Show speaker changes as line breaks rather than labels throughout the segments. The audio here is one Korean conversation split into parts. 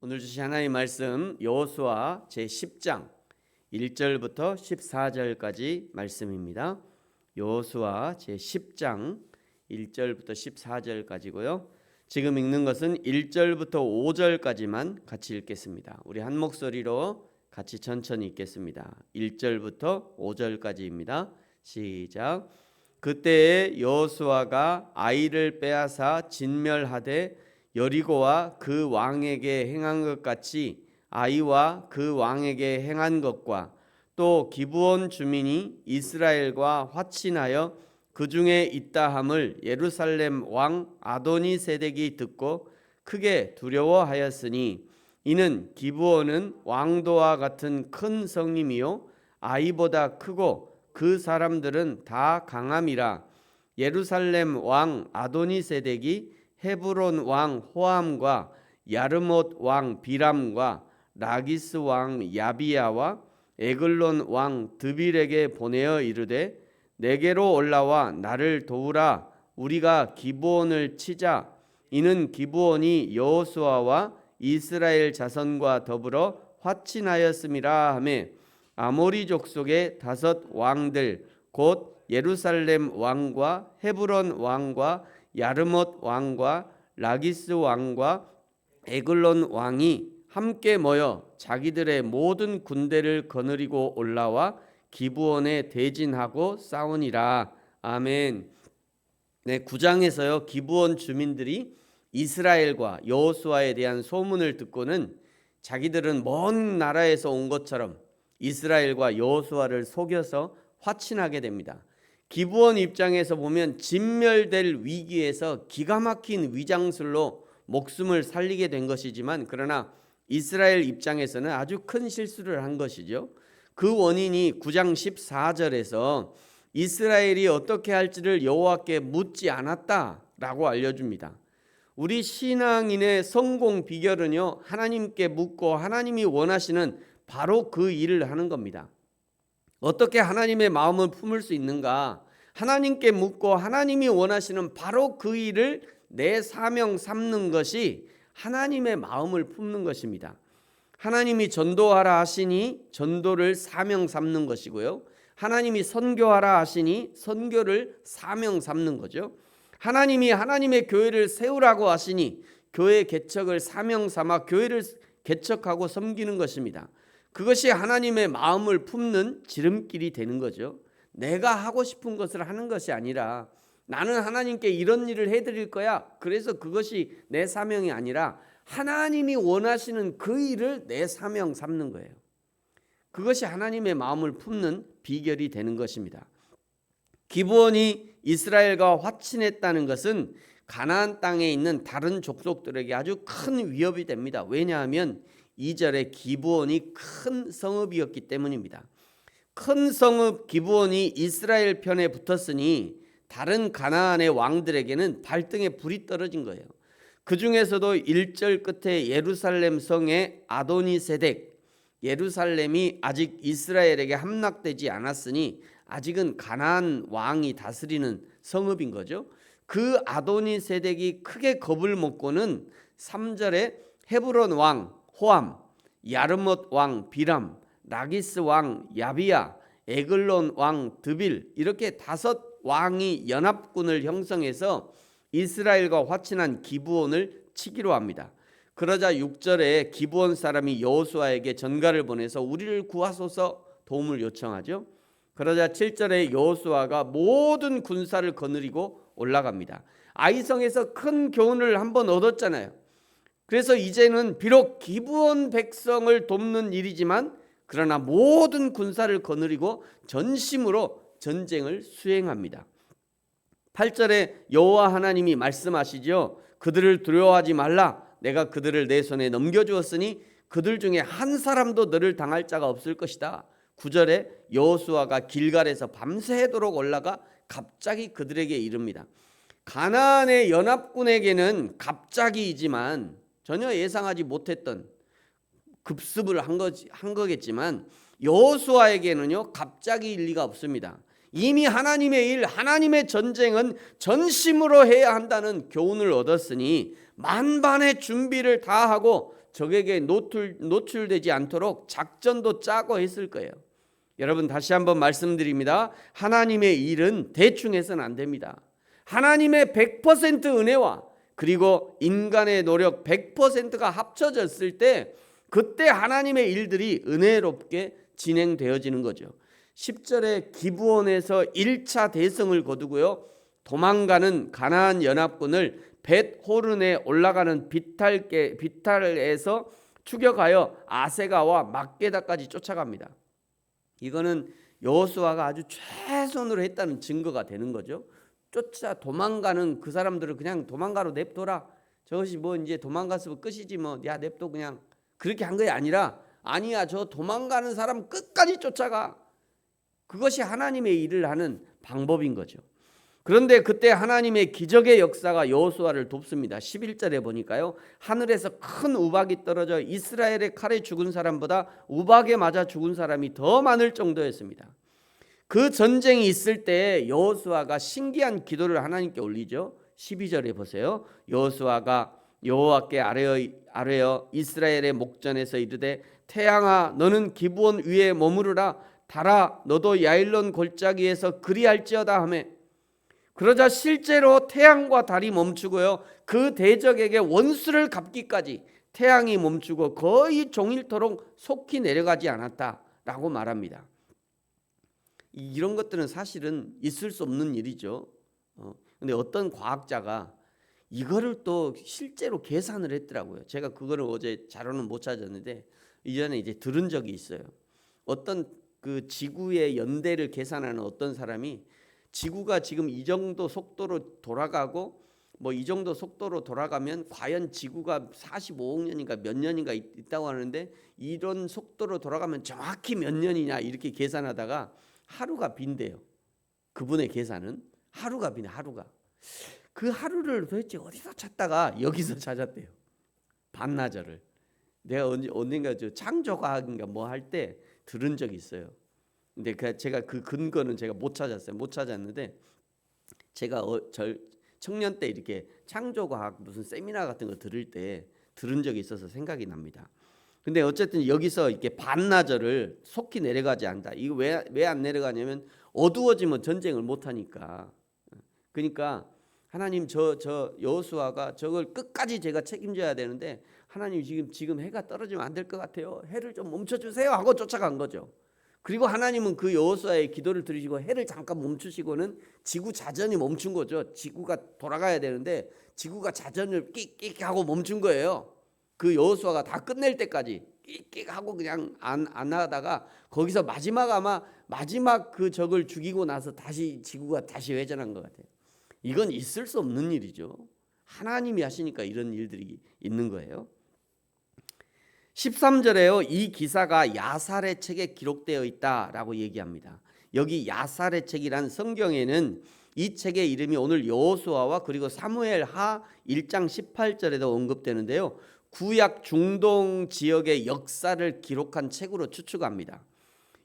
오늘 주신 하나님의 말씀 여호수아 제10장 1절부터 14절까지 말씀입니다. 여호수아 제10장 1절부터 14절까지고요. 지금 읽는 것은 1절부터 5절까지만 같이 읽겠습니다. 우리 한 목소리로 같이 천천히 읽겠습니다. 1절부터 5절까지입니다. 시작. 그때에 여호수아가 아이를 빼앗아 진멸하되 여리고와 그 왕에게 행한 것 같이 아이와 그 왕에게 행한 것과 또 기브온 주민이 이스라엘과 화친하여 그 중에 있다함을 예루살렘 왕 아도니세덱이 듣고 크게 두려워하였으니 이는 기브온은 왕도와 같은 큰 성임이요 아이보다 크고 그 사람들은 다 강함이라. 예루살렘 왕 아도니세덱이 헤브론 왕 호암과 야르못 왕 비람과 라기스 왕 야비야와 에글론 왕 드빌에게 보내어 이르되 내게로 올라와 나를 도우라. 우리가 기브온을 치자. 이는 기브온이 여호수아와 이스라엘 자손과 더불어 화친하였음이라 하매 아모리 족속의 5 왕들 곧 예루살렘 왕과 헤브론 왕과 야르못 왕과 라기스 왕과 에글론 왕이 함께 모여 자기들의 모든 군대를 거느리고 올라와 기브온에 대진하고 싸우니라. 아멘. 네, 9장에서요 기브온 주민들이 이스라엘과 여호수아에 대한 소문을 듣고는 자기들은 먼 나라에서 온 것처럼 이스라엘과 여호수아를 속여서 화친하게 됩니다. 기브온 입장에서 보면 진멸될 위기에서 기가 막힌 위장술로 목숨을 살리게 된 것이지만 그러나 이스라엘 입장에서는 아주 큰 실수를 한 것이죠. 그 원인이 9장 14절에서 이스라엘이 어떻게 할지를 여호와께 묻지 않았다라고 알려줍니다. 우리 신앙인의 성공 비결은요, 하나님께 묻고 하나님이 원하시는 바로 그 일을 하는 겁니다. 어떻게 하나님의 마음을 품을 수 있는가? 하나님께 묻고 하나님이 원하시는 바로 그 일을 내 사명 삼는 것이 하나님의 마음을 품는 것입니다. 하나님이 전도하라 하시니 전도를 사명 삼는 것이고요. 하나님이 선교하라 하시니 선교를 사명 삼는 거죠. 하나님이 하나님의 교회를 세우라고 하시니 교회 개척을 사명 삼아 교회를 개척하고 섬기는 것입니다. 그것이 하나님의 마음을 품는 지름길이 되는 거죠. 내가 하고 싶은 것을 하는 것이 아니라 나는 하나님께 이런 일을 해드릴 거야. 그래서 그것이 내 사명이 아니라 하나님이 원하시는 그 일을 내 사명 삼는 거예요. 그것이 하나님의 마음을 품는 비결이 되는 것입니다. 기브온이 이스라엘과 화친했다는 것은 가나안 땅에 있는 다른 족속들에게 아주 큰 위협이 됩니다. 왜냐하면 2절에 기브온이 큰 성읍이었기 때문입니다. 큰 성읍 기브온이 이스라엘 편에 붙었으니 다른 가나안의 왕들에게는 발등에 불이 떨어진 거예요. 그 중에서도 1절 끝에 예루살렘 성의 아도니세덱, 예루살렘이 아직 이스라엘에게 함락되지 않았으니 아직은 가나안 왕이 다스리는 성읍인 거죠. 그 아도니세덱이 크게 겁을 먹고는 3절에 헤브론 왕 호암, 야르못 왕 비람, 라기스 왕 야비야, 에글론 왕 드빌 이렇게 5 왕이 연합군을 형성해서 이스라엘과 화친한 기브온을 치기로 합니다. 그러자 6절에 기브온 사람이 여호수아에게 전가를 보내서 우리를 구하소서 도움을 요청하죠. 그러자 7절에 여호수아가 모든 군사를 거느리고 올라갑니다. 아이성에서 큰 교훈을 한번 얻었잖아요. 그래서 이제는 비록 기브온 백성을 돕는 일이지만 그러나 모든 군사를 거느리고 전심으로 전쟁을 수행합니다. 8절에 여호와 하나님이 말씀하시죠. 그들을 두려워하지 말라. 내가 그들을 내 손에 넘겨주었으니 그들 중에 한 사람도 너를 당할 자가 없을 것이다. 9절에 여호수아가 길갈에서 밤새도록 올라가 갑자기 그들에게 이릅니다. 가나안의 연합군에게는 갑자기이지만 전혀 예상하지 못했던 급습을 한 거겠지만 여호수아에게는요 갑자기일 리가 없습니다. 이미 하나님의 일, 하나님의 전쟁은 전심으로 해야 한다는 교훈을 얻었으니 만반의 준비를 다 하고 적에게 노출되지 않도록 작전도 짜고 했을 거예요. 여러분, 다시 한번 말씀드립니다. 하나님의 일은 대충 해서는 안 됩니다. 하나님의 100% 은혜와 그리고 인간의 노력 100%가 합쳐졌을 때 그때 하나님의 일들이 은혜롭게 진행되어지는 거죠. 10절에 기브온에서 1차 대성을 거두고요, 도망가는 가나안 연합군을 벳호른에 올라가는 비탈에서 추격하여 아세가와 막게다까지 쫓아갑니다. 이거는 여호수아가 아주 최선으로 했다는 증거가 되는 거죠. 도망가는 그 사람들을 그냥 도망가로 냅둬라. 저것이 뭐 이제 도망갔으면 끝이지 뭐. 야, 냅둬 그냥. 그렇게 한 게 아니라, 아니야, 저 도망가는 사람 끝까지 쫓아가. 그것이 하나님의 일을 하는 방법인 거죠. 그런데 그때 하나님의 기적의 역사가 여호수아를 돕습니다. 11절에 보니까요, 하늘에서 큰 우박이 떨어져 이스라엘의 칼에 죽은 사람보다 우박에 맞아 죽은 사람이 더 많을 정도였습니다. 그 전쟁이 있을 때 여호수아가 신기한 기도를 하나님께 올리죠. 12절에 보세요. 여호수아가 여호와께 아뢰어 이스라엘의 목전에서 이르되 태양아 너는 기브온 위에 머무르라, 달아 너도 야일론 골짜기에서 그리할지어다 하매, 그러자 실제로 태양과 달이 멈추고요, 그 대적에게 원수를 갚기까지 태양이 멈추고 거의 종일토록 속히 내려가지 않았다라고 말합니다. 이런 것들은 사실은 있을 수 없는 일이죠. 근데 어떤 과학자가 이거를 또 실제로 계산을 했더라고요. 제가 그거를 어제 자료는 못 찾았는데 이전에 이제 들은 적이 있어요. 어떤 그 지구의 연대를 계산하는 어떤 사람이 지구가 지금 이 정도 속도로 돌아가고 뭐 이 정도 속도로 돌아가면 과연 지구가 45억 년인가 몇 년인가 있다고 하는데, 이런 속도로 돌아가면 정확히 몇 년이냐 이렇게 계산하다가 하루가 빈대요. 그분의 계산은 하루가 빈대. 하루가. 그 하루를 도대체 어디서 찾다가 여기서 찾았대요. 반나절을. 내가 언젠가 저 창조과학인가 뭐 할 때 들은 적이 있어요. 근데 제가 그 근거는 제가 못 찾았어요. 못 찾았는데 제가 청년 때 이렇게 창조과학 무슨 세미나 같은 거 들을 때 들은 적이 있어서 생각이 납니다. 근데 어쨌든 여기서 이렇게 반나절을 속히 내려가지 않는다. 이거 왜 안 내려가냐면 어두워지면 전쟁을 못 하니까. 그러니까 하나님 저 여호수아가 저걸 끝까지 제가 책임져야 되는데 하나님 지금 해가 떨어지면 안 될 것 같아요. 해를 좀 멈춰 주세요 하고 쫓아간 거죠. 그리고 하나님은 그 여호수아의 기도를 들으시고 해를 잠깐 멈추시고는 지구 자전이 멈춘 거죠. 지구가 돌아가야 되는데 지구가 자전을 끽끽 하고 멈춘 거예요. 그 여호수아가 다 끝낼 때까지 끽끽 하고 그냥 안 나가다가 거기서 마지막 그 적을 죽이고 나서 다시 지구가 다시 회전한 것 같아요. 이건 있을 수 없는 일이죠. 하나님이 하시니까 이런 일들이 있는 거예요. 13절에요. 이 기사가 야살의 책에 기록되어 있다라고 얘기합니다. 여기 야살의 책이란 성경에는 이 책의 이름이 오늘 여호수아와 그리고 사무엘하 1장 18절에도 언급되는데요. 구약 중동 지역의 역사를 기록한 책으로 추측합니다.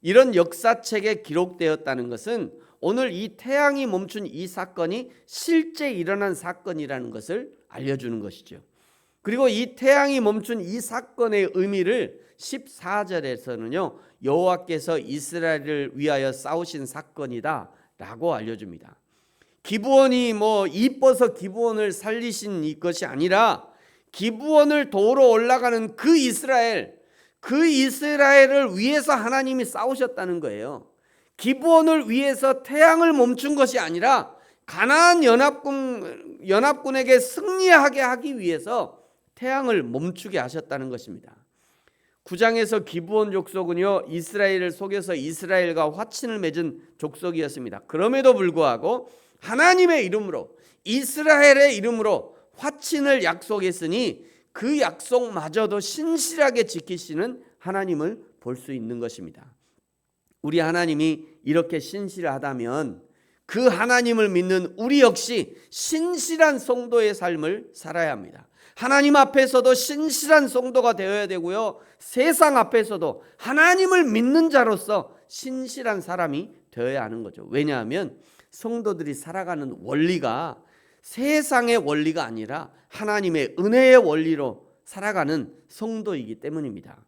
이런 역사책에 기록되었다는 것은 오늘 이 태양이 멈춘 이 사건이 실제 일어난 사건이라는 것을 알려주는 것이죠. 그리고 이 태양이 멈춘 이 사건의 의미를 14절에서는요, 여호와께서 이스라엘을 위하여 싸우신 사건이다 라고 알려줍니다. 기브온이 뭐 이뻐서 기브온을 살리신 것이 아니라 기브온을 도우러 올라가는 그 이스라엘을 위해서 하나님이 싸우셨다는 거예요. 기브온을 위해서 태양을 멈춘 것이 아니라 가나안 연합군에게 승리하게 하기 위해서 태양을 멈추게 하셨다는 것입니다. 9장에서 기브온 족속은요, 이스라엘을 속여서 이스라엘과 화친을 맺은 족속이었습니다. 그럼에도 불구하고 하나님의 이름으로, 이스라엘의 이름으로 화친을 약속했으니 그 약속마저도 신실하게 지키시는 하나님을 볼 수 있는 것입니다. 우리 하나님이 이렇게 신실하다면 그 하나님을 믿는 우리 역시 신실한 성도의 삶을 살아야 합니다. 하나님 앞에서도 신실한 성도가 되어야 되고요, 세상 앞에서도 하나님을 믿는 자로서 신실한 사람이 되어야 하는 거죠. 왜냐하면 성도들이 살아가는 원리가 세상의 원리가 아니라 하나님의 은혜의 원리로 살아가는 성도이기 때문입니다.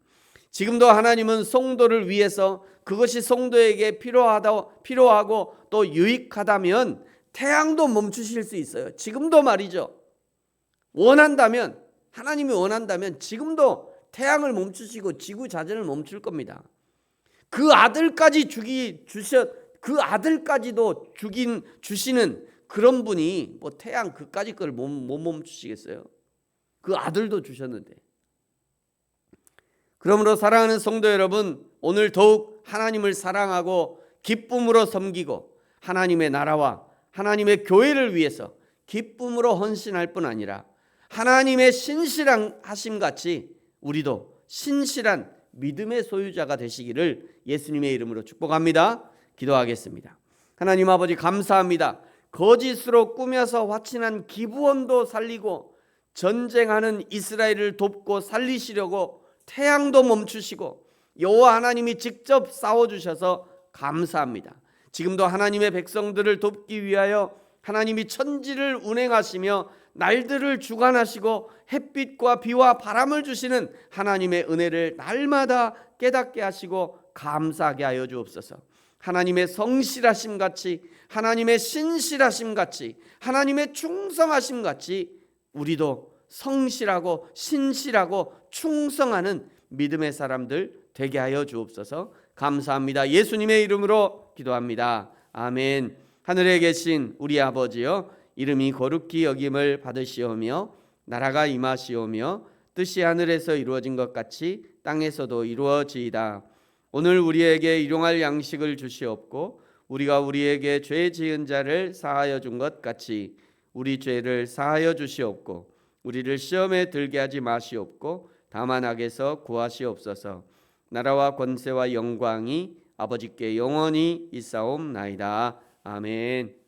지금도 하나님은 성도를 위해서 그것이 성도에게 필요하고 또 유익하다면 태양도 멈추실 수 있어요. 지금도 말이죠. 원한다면, 하나님이 원한다면 지금도 태양을 멈추시고 지구 자전을 멈출 겁니다. 그 아들까지도 주시는 그런 분이 뭐 태양 그까지 걸 못 멈추시겠어요? 그 아들도 주셨는데. 그러므로 사랑하는 성도 여러분, 오늘 더욱 하나님을 사랑하고 기쁨으로 섬기고 하나님의 나라와 하나님의 교회를 위해서 기쁨으로 헌신할 뿐 아니라 하나님의 신실한 하심 같이 우리도 신실한 믿음의 소유자가 되시기를 예수님의 이름으로 축복합니다. 기도하겠습니다. 하나님 아버지 감사합니다. 거짓으로 꾸며서 화친한 기브온도 살리고 전쟁하는 이스라엘을 돕고 살리시려고 태양도 멈추시고 여호와 하나님이 직접 싸워주셔서 감사합니다. 지금도 하나님의 백성들을 돕기 위하여 하나님이 천지를 운행하시며 날들을 주관하시고 햇빛과 비와 바람을 주시는 하나님의 은혜를 날마다 깨닫게 하시고 감사하게 하여 주옵소서. 하나님의 성실하심 같이, 하나님의 신실하심 같이, 하나님의 충성하심 같이 우리도 성실하고 신실하고 충성하는 믿음의 사람들 되게 하여 주옵소서. 감사합니다. 예수님의 이름으로 기도합니다. 아멘. 하늘에 계신 우리 아버지여, 이름이 거룩히 여김을 받으시오며 나라가 임하시오며 뜻이 하늘에서 이루어진 것 같이 땅에서도 이루어지이다. 오늘 우리에게 일용할 양식을 주시옵고 우리가 우리에게 죄 지은 자를 사하여 준 것 같이 우리 죄를 사하여 주시옵고 우리를 시험에 들게 하지 마시옵고 다만 악에서 구하시옵소서. 나라와 권세와 영광이 아버지께 영원히 있사옵나이다. 아멘.